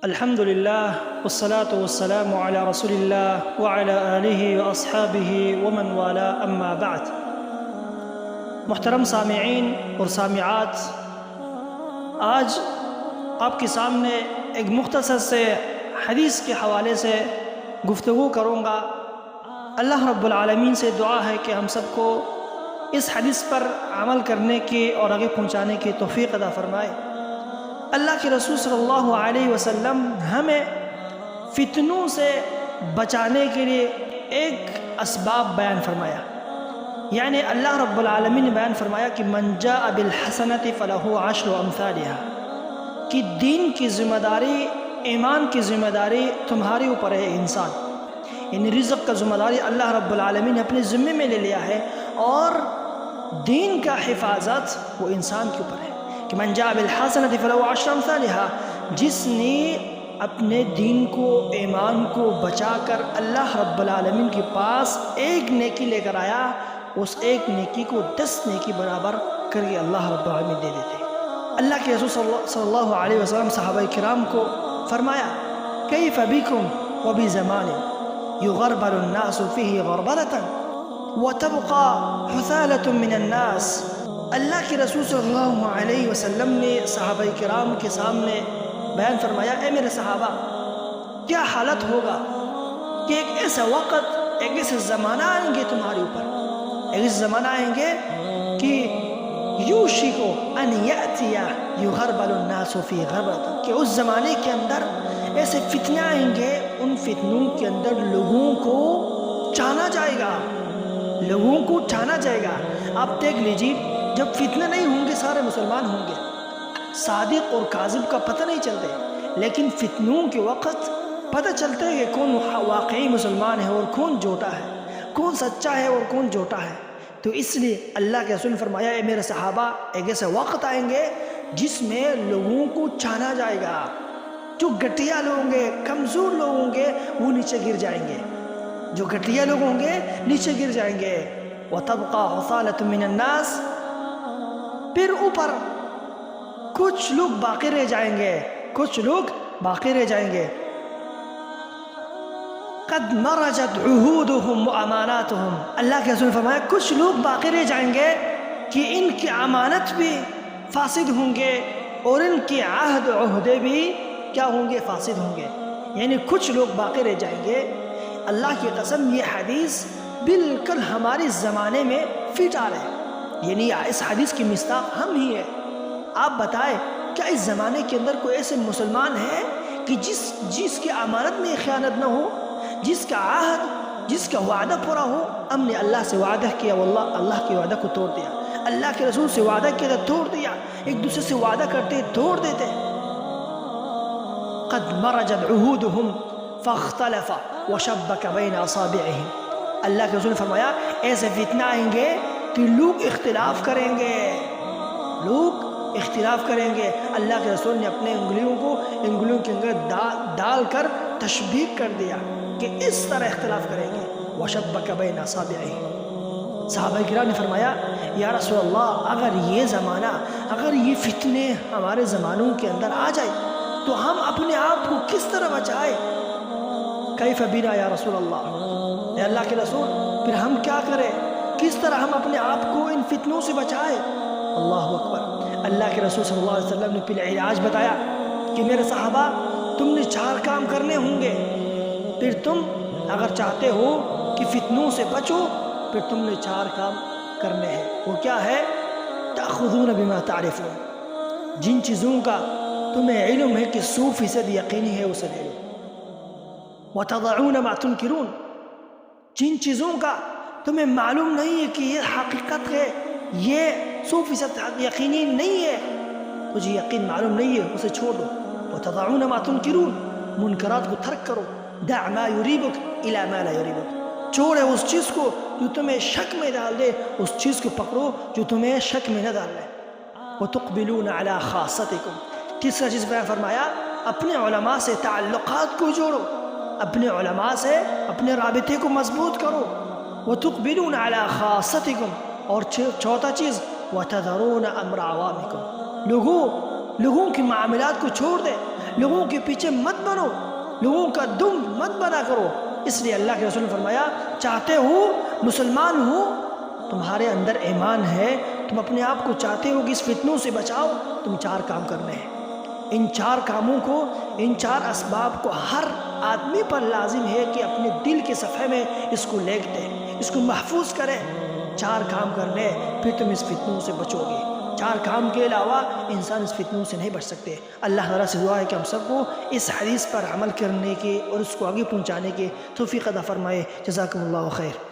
الحمد للہ والصلاة والسلام علی رسول اللہ وعلی آلہ واصحابہ ومن والا اما بعد۔ محترم سامعین اور سامعات، آج آپ کے سامنے ایک مختصر سے حدیث کے حوالے سے گفتگو کروں گا۔ اللہ رب العالمین سے دعا ہے کہ ہم سب کو اس حدیث پر عمل کرنے کی اور آگے پہنچانے کی توفیق عطا فرمائے۔ اللہ کے رسول صلی اللہ علیہ وسلم ہمیں فتنوں سے بچانے کے لیے ایک اسباب بیان فرمایا، یعنی اللہ رب العالمین نے بیان فرمایا کہ من جاء بالحسنۃ فلہ عشر امثالها، کہ دین کی ذمہ داری، ایمان کی ذمہ داری تمہارے اوپر ہے انسان، یعنی رزق کا ذمہ داری اللہ رب العالمین نے اپنے ذمے میں لے لیا ہے، اور دین کا حفاظت وہ انسان کے اوپر ہے کہ من جاء بالحسنۃ فلہ عشر امثالها، جس نے اپنے دین کو، ایمان کو بچا کر اللہ رب العالمین کے پاس ایک نیکی لے کر آیا، اس ایک نیکی کو 10 نیکی برابر کر کے اللہ رب العالمین دے دیتے۔ اللہ کے رسول صلی اللہ علیہ وسلم صحابہ کرام کو فرمایا کیف بکم وبزمان یغربل الناس فیہ غربلۃ وتبقى حثالۃ من الناس۔ اللہ کے رسول صلی اللہ علیہ وسلم نے صحابہ کرام کے سامنے بیان فرمایا، اے میرے صحابہ، کیا حالت ہوگا کہ ایک ایسا وقت، ایک ایسا زمانہ آئیں گے تمہارے اوپر، ایک ایسا زمانہ آئیں گے کہ یوشک ان یأتی یغربل الناس فی غربۃ، کہ اس زمانے کے اندر ایسے فتنے آئیں گے، ان فتنوں کے اندر لوگوں کو چانا جائے گا، لوگوں کو چانا جائے گا۔ آپ دیکھ لیجیے، جب فتنے نہیں ہوں گے سارے مسلمان ہوں گے، صادق اور کاذب کا پتہ نہیں چلتے، لیکن فتنوں کے وقت پتہ چلتا ہے کہ کون واقعی مسلمان ہے اور کون جھوٹا ہے، کون سچا ہے اور کون جھوٹا ہے۔ تو اس لیے اللہ کے رسول نے فرمایا، اے میرے صحابہ، ایک ایسا وقت آئیں گے جس میں لوگوں کو چانا جائے گا، جو گھٹیا لوگ ہوں گے، کمزور لوگ ہوں گے، وہ نیچے گر جائیں گے، جو گھٹیا لوگ ہوں گے نیچے گر جائیں گے۔ وَتَبْقَى حُثَالَةٌ مِّنَ النَّاسِ، پھر اوپر کچھ لوگ باقی رہ جائیں گے، کچھ لوگ باقی رہ جائیں گے۔ قد مرجت عہودہم واماناتہم، اللہ کے رسول نے فرمایا کچھ لوگ باقی رہ جائیں گے کہ ان کی امانت بھی فاسد ہوں گے اور ان کے عہد و عہدے بھی کیا ہوں گے؟ فاسد ہوں گے، یعنی کچھ لوگ باقی رہ جائیں گے۔ اللہ کی قسم، یہ حدیث بالکل ہمارے زمانے میں فٹ آ رہے ہیں، یعنی اس حدیث کی مصداق ہم ہی ہیں۔ آپ بتائیں، کیا اس زمانے کے اندر کوئی ایسے مسلمان ہے کہ جس کی امانت میں خیانت نہ ہو، جس کا عہد، جس کا وعدہ پورا ہو؟ ہم نے اللہ سے وعدہ کیا، واللہ اللہ کے وعدہ کو توڑ دیا، اللہ کے رسول سے وعدہ کیا تو توڑ دیا، ایک دوسرے سے وعدہ کرتے توڑ دیتے۔ قد مرجت عہودہم فاختلف وشبک بین اصابعہم، اللہ کے رسول نے فرمایا ایسے فتنہ آئیں گے کہ لوگ اختلاف کریں گے، لوگ اختلاف کریں گے۔ اللہ کے رسول نے اپنے انگلیوں کو انگلیوں کے اندر ڈال کر تشبیہ کر دیا کہ اس طرح اختلاف کریں گے۔ وشبک بین اصابعہم، صحابہ کرام نے فرمایا یا رسول اللہ، اگر یہ زمانہ، اگر یہ فتنے ہمارے زمانوں کے اندر آ جائے تو ہم اپنے آپ کو کس طرح بچائے؟ کیف بنا یا رسول اللہ، اے اللہ کے رسول، پھر ہم کیا کریں؟ کس طرح ہم اپنے آپ کو ان فتنوں سے بچائے؟ اللہ اکبر۔ اللہ کے رسول صلی اللہ علیہ وسلم نے پھر علاج بتایا کہ میرے صحابہ، تم نے 4 کام کرنے ہوں گے، پھر تم اگر چاہتے ہو کہ فتنوں سے بچو، پھر تم نے 4 کام کرنے ہیں۔ وہ کیا ہے؟ تأخذون بما تعرفون، جن چیزوں کا تمہیں علم ہے کہ 100% یقینی ہے، اسے لے لو۔ وتضعون ما تنکرون، جن چیزوں کا تمہیں معلوم نہیں ہے کہ یہ حقیقت ہے، یہ 100% یقینی نہیں ہے، تجھے یقین معلوم نہیں ہے، اسے چھوڑ دو۔ وتضعون ما تنکرون، منکرات کو ترک کرو۔ دع ما یریبک الی ما لا یریبک، چھوڑے اس چیز کو جو تمہیں شک میں ڈال دے، اس چیز کو پکڑو جو تمہیں شک میں نہ ڈال دے۔ وتقبلون علی خاصتکم، تیسرا چیز بیان فرمایا، اپنے علماء سے تعلقات کو جوڑو، اپنے علماء سے اپنے رابطے کو مضبوط کرو۔ وتقبلون علی خاصتکم، اور چوتھا چیز، وتذرون امر عوامکم، لوگوں کے معاملات کو چھوڑ دے، لوگوں کے پیچھے مت بنو، لوگوں کا دم مت بنا کرو۔ اس لیے اللہ کے رسول نے فرمایا چاہتے ہو مسلمان ہو، تمہارے اندر ایمان ہے، تم اپنے آپ کو چاہتے ہو کہ اس فتنوں سے بچاؤ، تم 4 کام کرنے ہیں۔ ان 4 کاموں کو، ان 4 اسباب کو ہر آدمی پر لازم ہے کہ اپنے دل کے صفحے میں اس کو لکھ دے، اس کو محفوظ کرے۔ 4 کام کرنے، پھر تم اس فتنوں سے بچو گے۔ 4 کام کے علاوہ انسان اس فتنوں سے نہیں بچ سکتے۔ اللہ تعالیٰ سے دعا ہے کہ ہم سب کو اس حدیث پر عمل کرنے کے اور اس کو آگے پہنچانے کے توفیق عطا فرمائے۔ جزاکم اللہ خیر۔